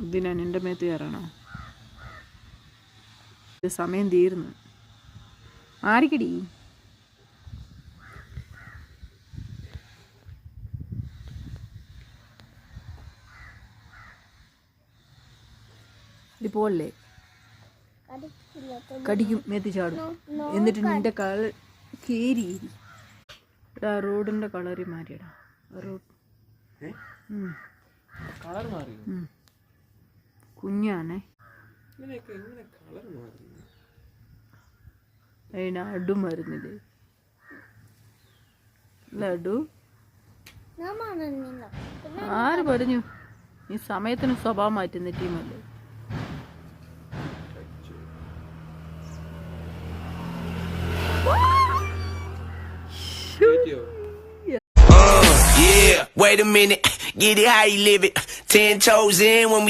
ഇതിനാ നിൻ്റെ മേത്ത് കയറണോ? സമയം തീർന്നു. ആരിക്കടി ഇപ്പോഴല്ലേ കടിക്കും, മേത്ത് ചാടും. എന്നിട്ട് നിന്റെ കളർ കീരി ഇടാ, റോഡിൻ്റെ കളറി മാറിയിടാ. റോഡ് കുഞ്ഞാണേ. അതിന് അടു മരുന്നില്ലേ ലഡു? ആര് പറഞ്ഞു? ഈ സമയത്തിന് സ്വഭാവം മാറ്റുന്ന ടീമല്ലേ. Wait a minute, get it how you live it. 10 toes in when we